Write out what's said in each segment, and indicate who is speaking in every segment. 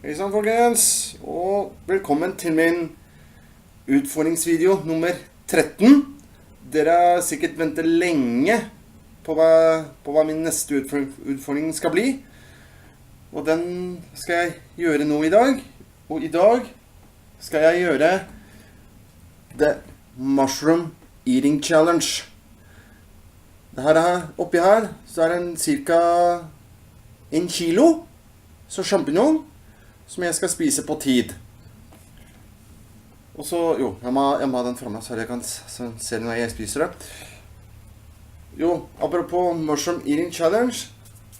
Speaker 1: Hei sann, folkens, og velkommen til min utfordringsvideo nummer 13. Dere har sikkert ventet lenge på hva min neste utfordring skal bli. Og den skal jeg gjøre nå i dag. Og i dag skal jeg gjøre The Mushroom Eating Challenge. Oppi her så er det cirka 1 kilo så champignon som jeg skal spise på tid. Og så, jeg må ha den fremme så jeg kan se når jeg spiser det. Apropos Mushroom Eating Challenge,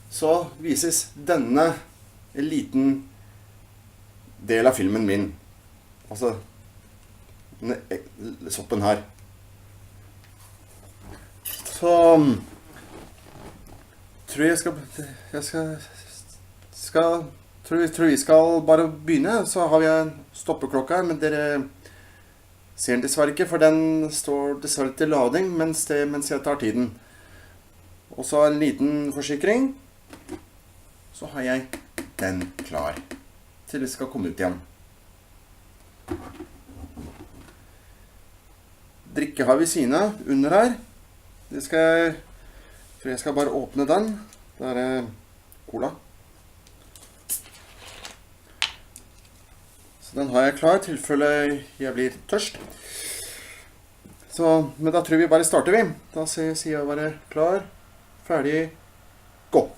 Speaker 1: så vises denne en liten del av filmen min. Altså, denne soppen her. Så, tror vi skal bare begynne. Så har vi en stoppeklokka her, men dere ser den dessverre ikke, for den står dessverre til lading mens jeg tar tiden. Og så en liten forsikring. Så har jeg den klar til det skal komme ut igjen. Drikke har vi sine under her. For jeg skal bare åpne den. Det er cola. Så den har jeg klar, i tilfelle jeg blir tørst. Men da tror vi bare starter vi. Da sier jeg bare klar, ferdig, gå!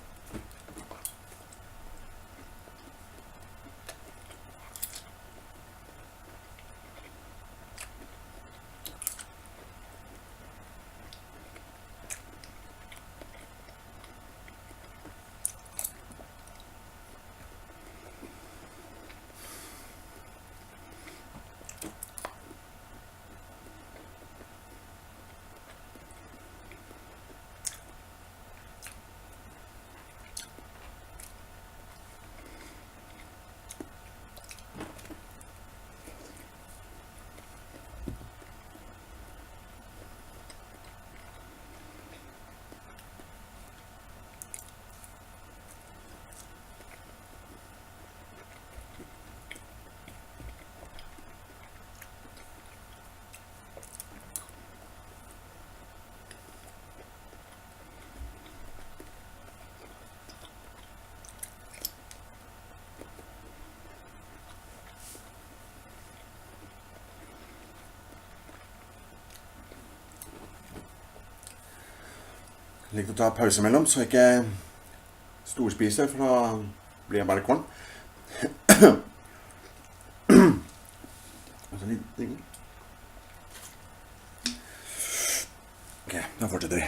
Speaker 1: Jeg liker å ta pause mellom, så jeg ikke storspiser, for da blir jeg bare kvalm. Ok, da fortsetter vi.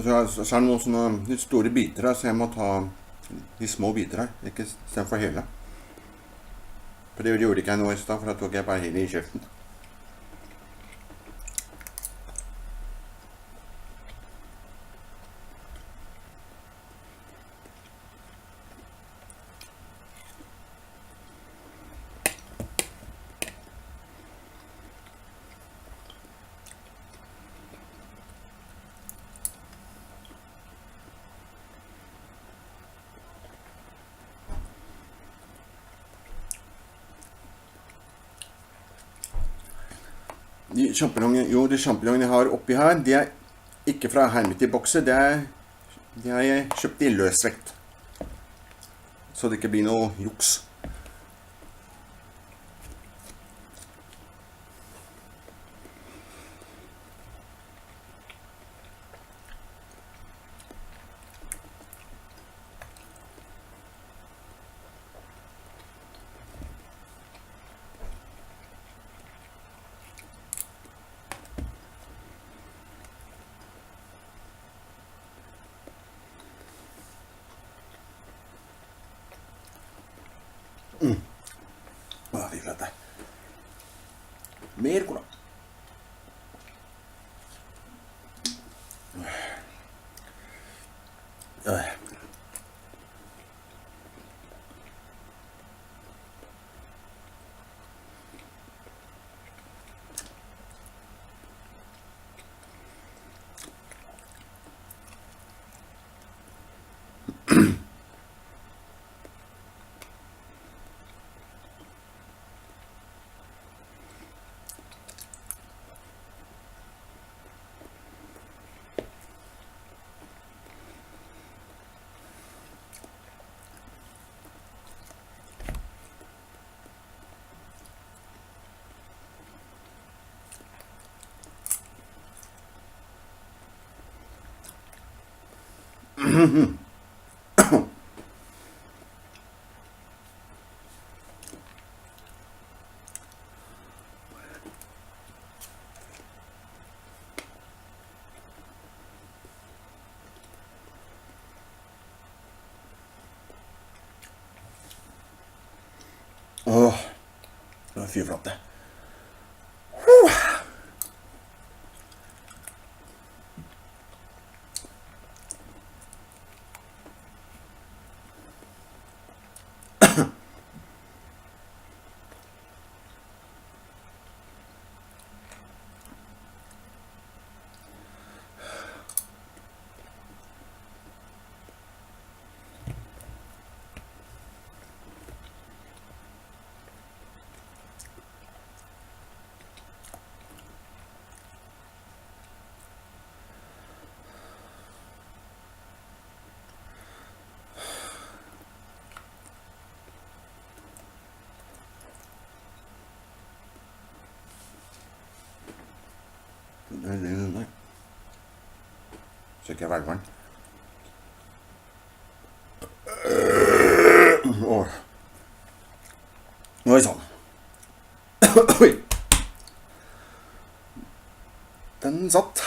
Speaker 1: Så er det noen sånne litt store biter her, så jeg må ta de små biter her, ikke stedet for hele. For det gjorde ikke jeg nå i sted, for da tok jeg bare hele i kjeften. De champignongene jeg har oppi her, de er ikke fra Hermity-bokser, de har jeg kjøpt i løsvekt. Så det ikke blir noe juks. Mer cola. Fy flate. Nei. Så ikke jeg velger den. Oi sann. Oi. Den satt.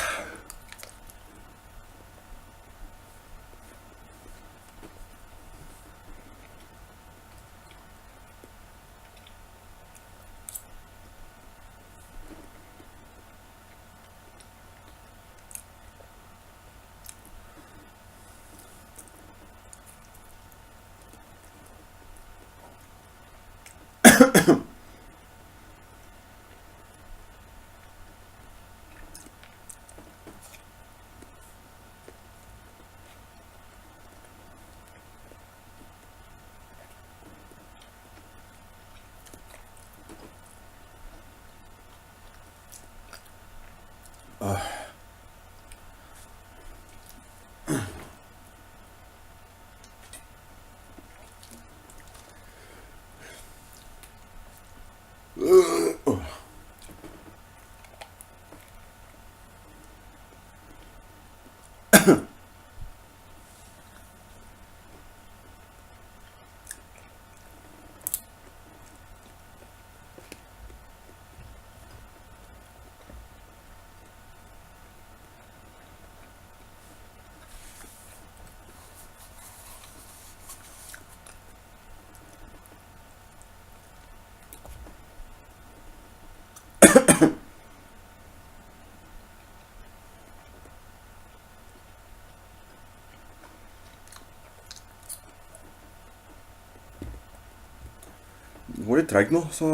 Speaker 1: Det går litt tregt nå, så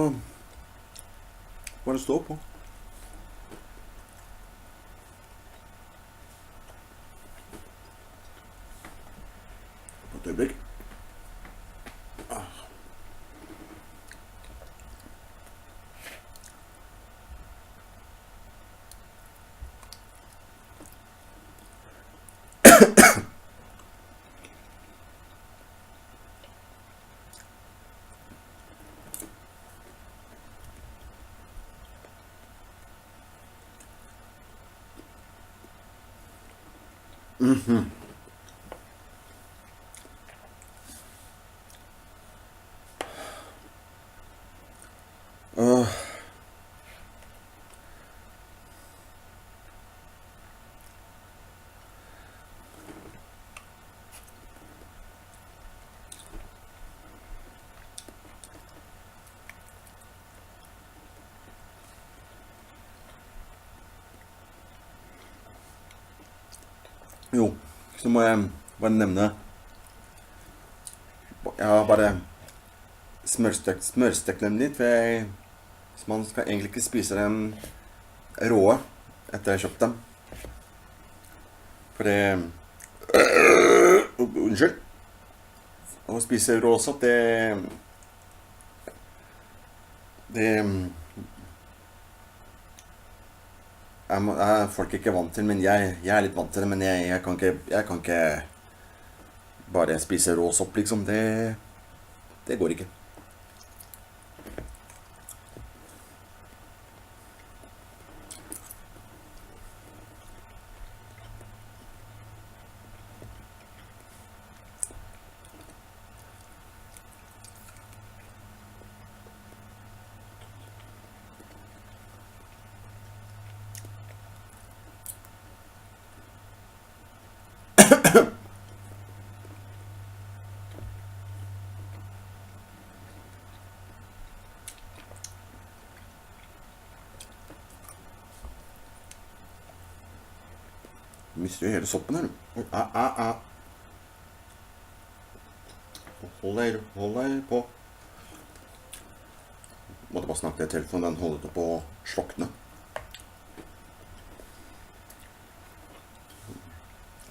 Speaker 1: bare stå på. Et øyeblikk. så må jeg bare nevne jeg har bare smørstekt dem litt, så man skal egentlig ikke spise dem råe etter jeg har kjøpt dem. For unnskyld. Å spise råsopp, er folk ikke vant til, men jeg er litt vant til det, men jeg kan ikke bare spise råsopp, liksom. Det går ikke. Mister jo hele soppen her. Hold deg på. Måtte bare snakke til telefonen, den holder på å slokne.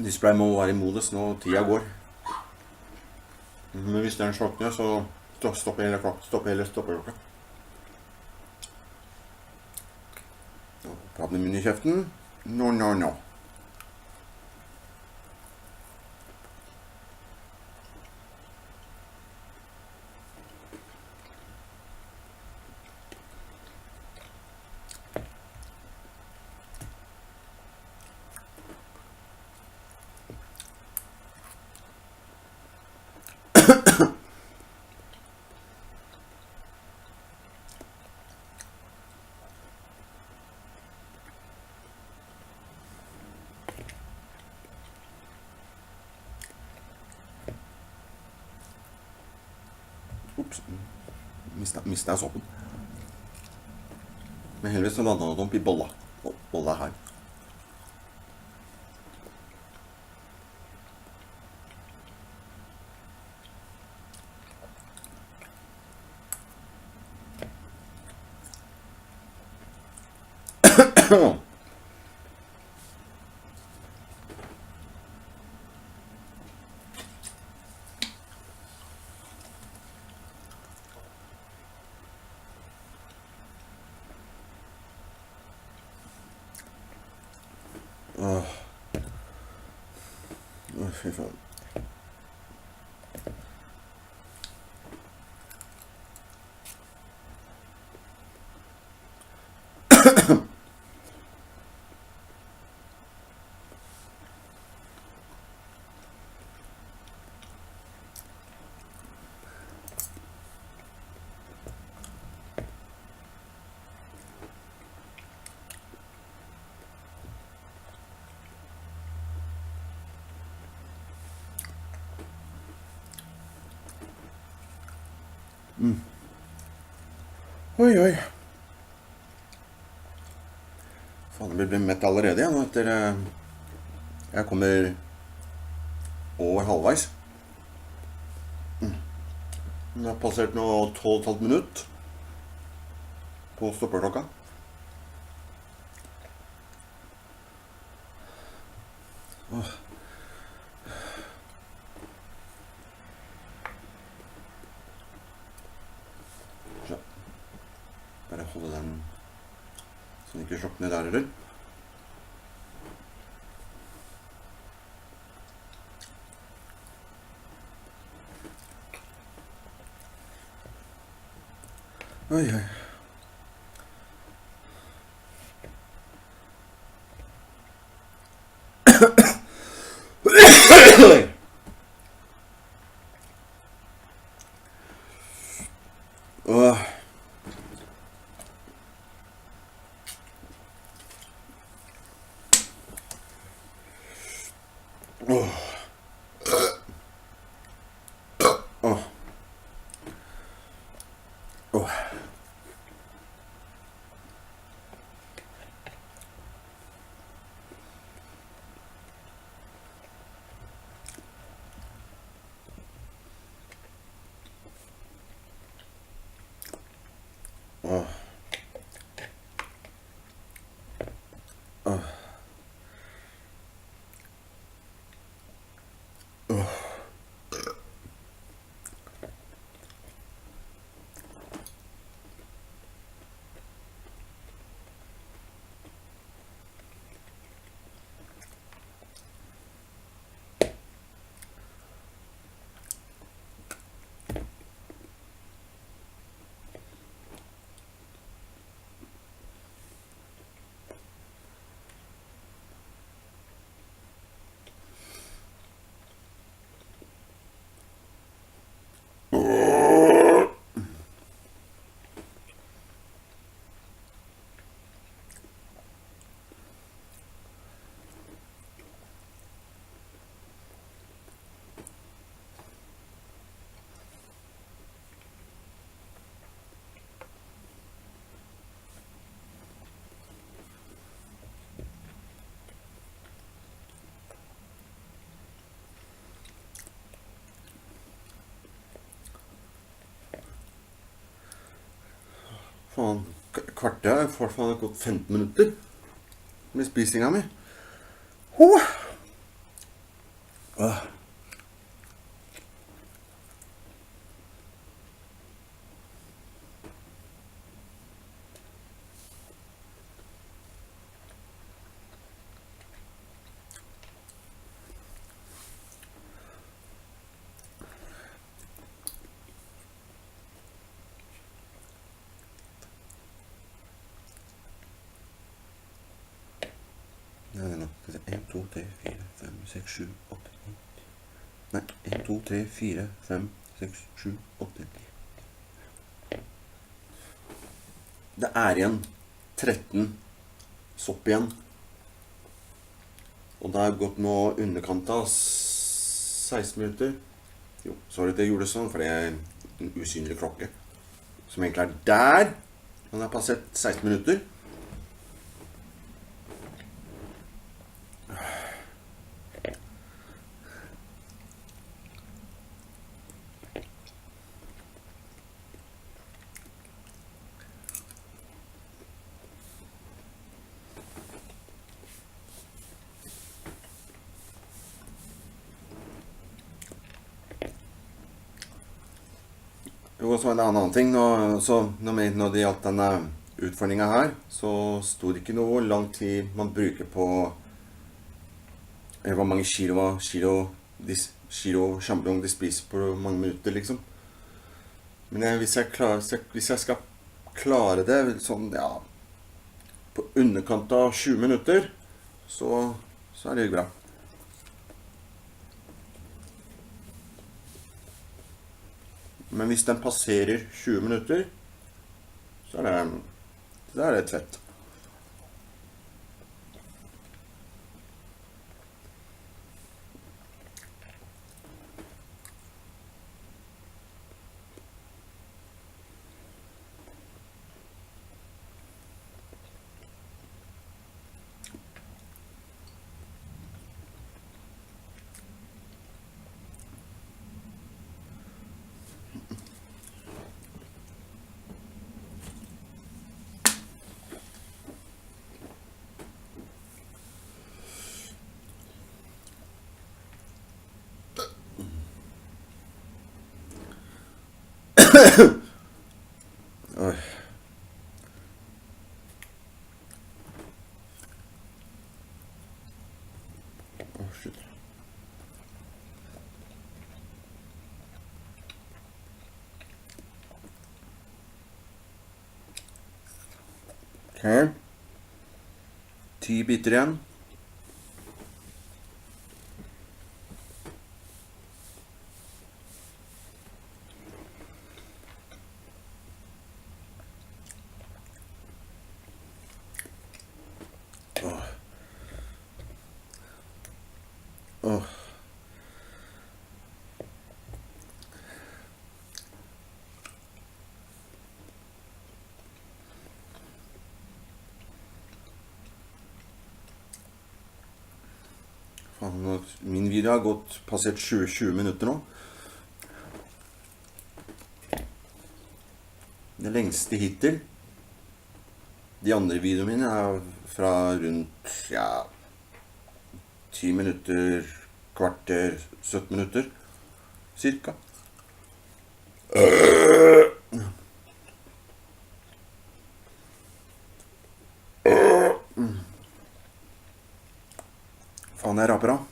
Speaker 1: Display må være i modus når tida går. Men hvis den slokner, så stopper hele klokka. Prat med munnen i kjeften. No. Ups, mistet jeg soppen. Men heldigvis så landet den opp i bolla. Bolla her. Fy faen. Oi. Faen, jeg blir mett allerede igjen etter jeg kommer over halvveis. Det har passert nå 12,5 minutter på stoppeklokka. Bare holde den så den ikke slokner der eller. Oi. Åh. Åh. Åh. Faen, kvartet har for faen gått 15 minutter med spisinga mi. Nei, 1, 2, 3, 4, 5, 6, 7, 8, 9. Nei, 1, 2, 3, 4, 5, 6, 7, 8, 9. Det er igjen 13 sopp igjen. Og det har gått nå underkant av 16 minutter. Jo, sorry det gjorde sånn, for det er en usynlig klokke. Som egentlig er der. Den har passert 16 minutter. Jo, så en annen ting, når det gjaldt denne utfordringen her, så stod det ikke noe lang tid man bruker på hvor mange kilo champignon de spiser på mange minutter, liksom. Men hvis jeg skal klare det sånn, ja, på underkant av 20 minutter, så er det bra. Men hvis den passerer 20 minutter, så er det fett. Oi. Shit. Ok. 10 biter igjen. Min video har passert 20 minutter nå. Det lengste hittil. De andre videoene mine er fra rundt, ja, 10 minutter, kvarter, 17 minutter, cirka. Faen, jeg raper av.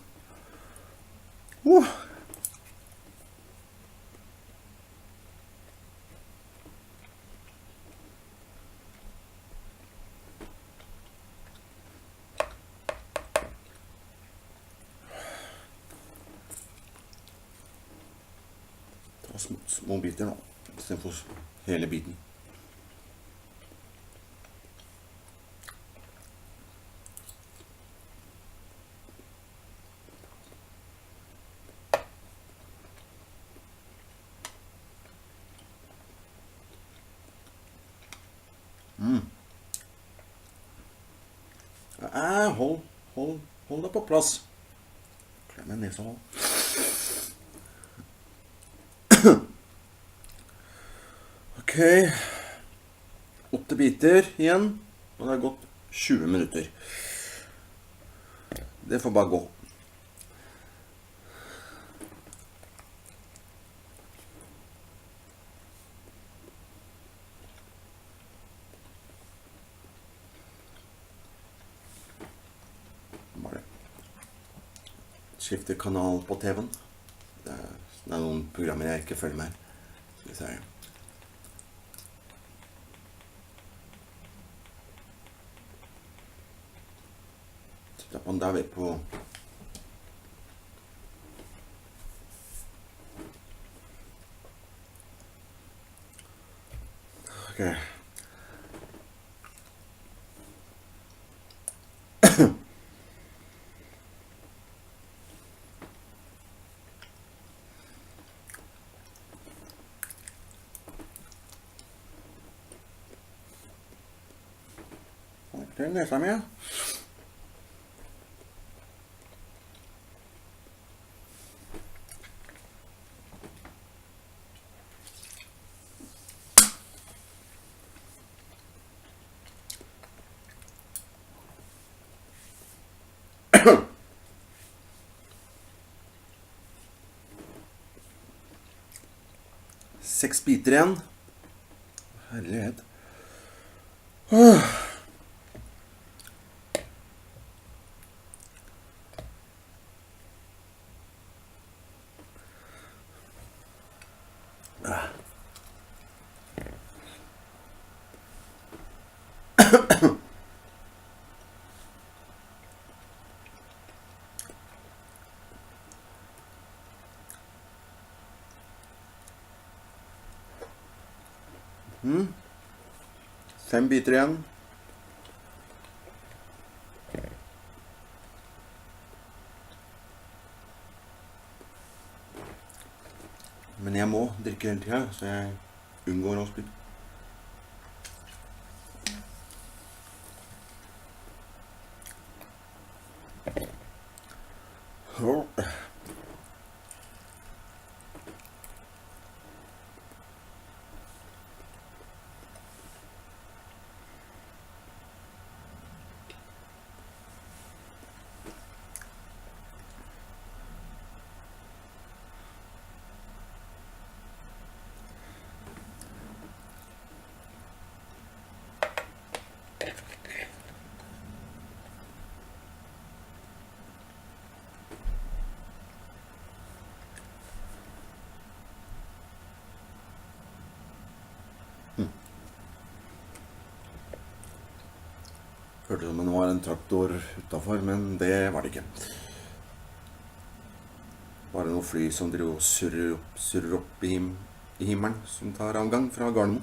Speaker 1: Ta små biter nå, I stedet for hele biten. Hold deg på plass. Klem meg nesa også. Ok. 8 biter igjen, og det har gått 20 minutter. Det får bare gå. Skifte kanal på TV-en. Det er noen programmer jeg ikke følger med. Skal vi se. Titta på den der vi på. Ok. Det er nesa mi, ja. Seks biter igjen. Herlighet. Fem biter igjen. Men jeg må drikke hele tiden, så jeg unngår å spytte. Hørte som det var en traktor utenfor, men det var det ikke. Bare noen fly som driver og surrer opp I himmelen, som tar avgang fra Gardermoen.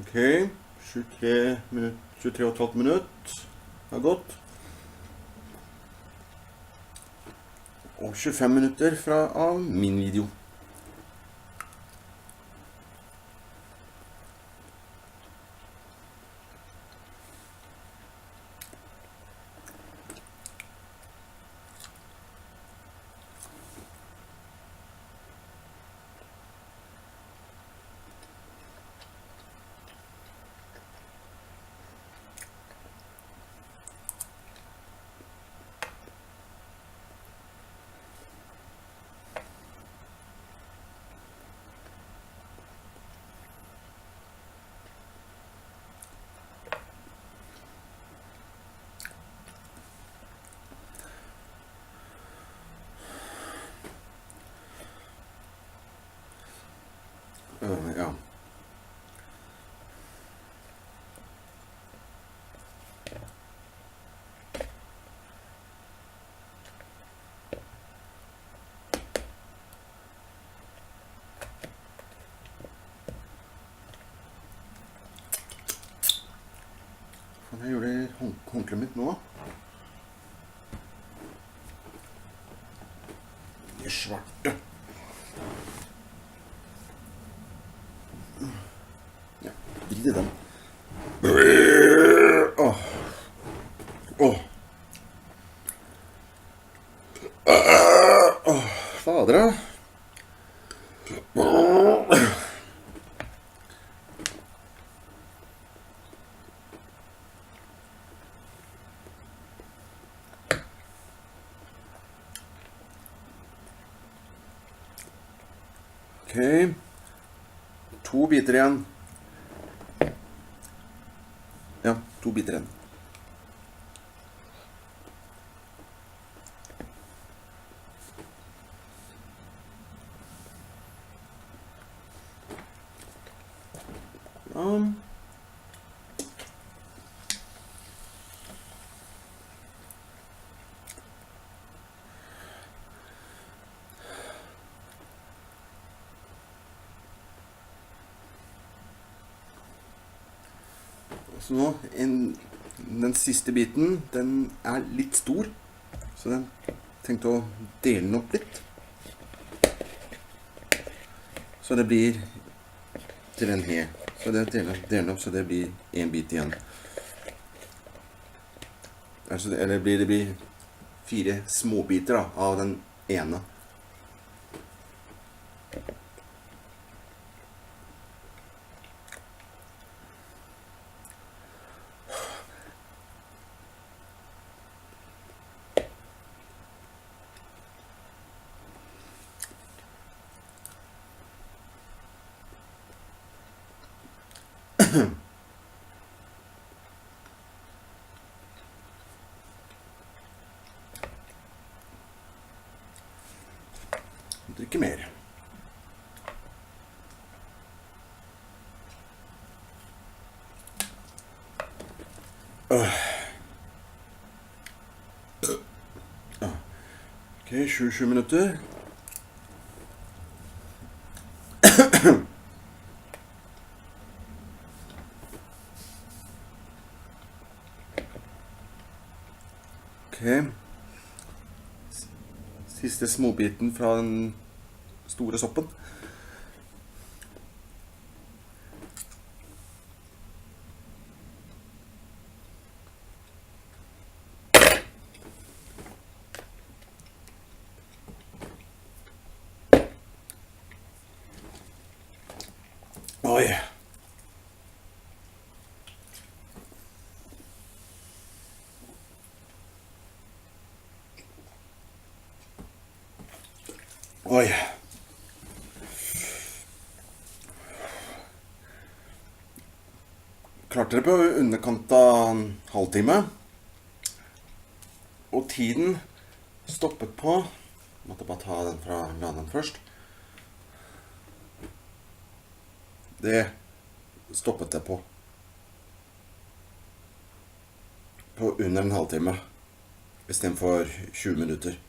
Speaker 1: Ok, 23,5 minutter har gått. Og 25 minutter av min video. Ja. Jeg gjør det håndkleet mitt nå. Det svarte. Ja, drit i den. Åh. Åh. Fader da. Ok, 2 biter igjen. Ja, 2 biter igjen. Ja. Så nå, den siste biten, den er litt stor, så jeg tenkte å dele den opp litt. Så det blir til en hel. Så det deler den opp, så det blir en bit igjen. Eller det blir 4 småbiter da, av den ene. Drikke mer. Ok, 27 minutter. Ok. Siste småbiten fra den store soppen. Oi. Oi. Klarte det på underkant av en halvtime. Og tiden stoppet på. Måtte bare ta den fra laden først. Det stoppet det på. På under en halvtime. I stedet for 20 minutter.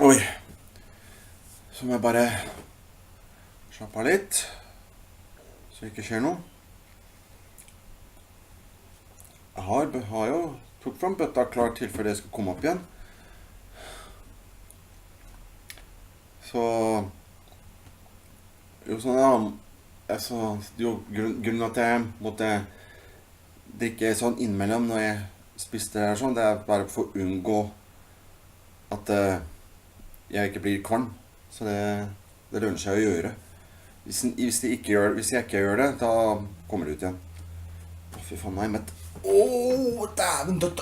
Speaker 1: Oi. Så må jeg bare slappe av litt, så det ikke skjer noe. Jeg har jo tok frem bøtta klar til før det skal komme opp igjen. Så jo sånn grunnen at jeg måtte drikke sånn innimellom når jeg spiste det sånn, det er bare for å unngå at jeg ikke blir kvalm. Så det lønner seg å gjøre. Hvis jeg ikke gjør det, da kommer det ut igjen. Å, fy faen, nå er jeg mett. Åh, dæven dødt.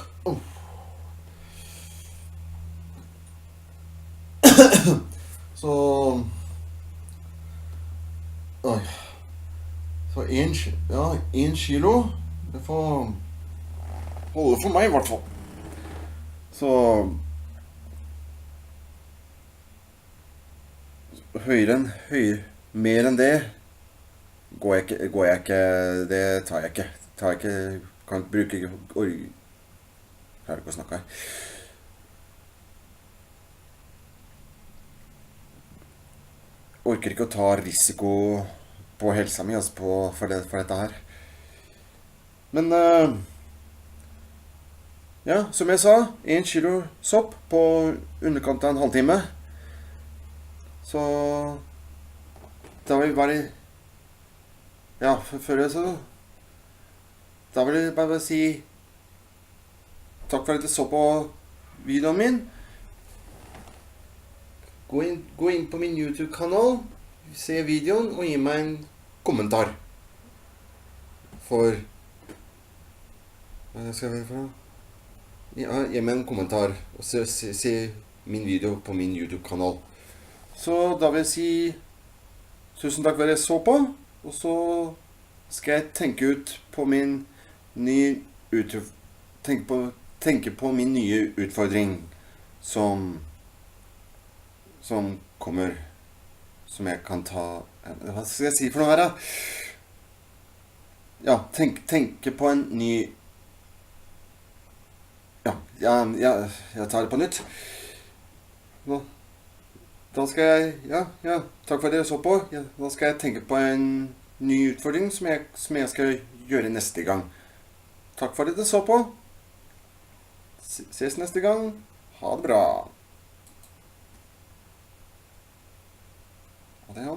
Speaker 1: Så oi. Så 1 kilo. Det får holde for meg i hvert fall. Så Mer enn det går jeg ikke. Det tar jeg ikke. Kan ikke bruke. Oi, klarer ikke å snakke her. Orker ikke å ta risiko på helsa mi, altså, for dette her. Men ja, som jeg sa, 1 kilo sopp på underkant av en halvtime. Så da vil jeg bare, ja, før jeg så, da vil jeg bare si takk for at du så på videoen min. Gå inn på min YouTube-kanal, se videoen og gi meg en kommentar. For hva skal jeg for noe? Ja, gi meg en kommentar og se min video på min YouTube-kanal. Så da vil jeg si tusen takk for at jeg så på, og så skal jeg tenke på min nye utfordring som kommer, som jeg kan ta. Hva skal jeg si for noe her da? Ja, tenke på en ny. Jeg tar det på nytt. Da skal jeg, takk for at dere så på. Da skal jeg tenke på en ny utfordring som jeg skal gjøre neste gang. Takk for at dere så på. Ses neste gang. Ha det bra. Og det, ja.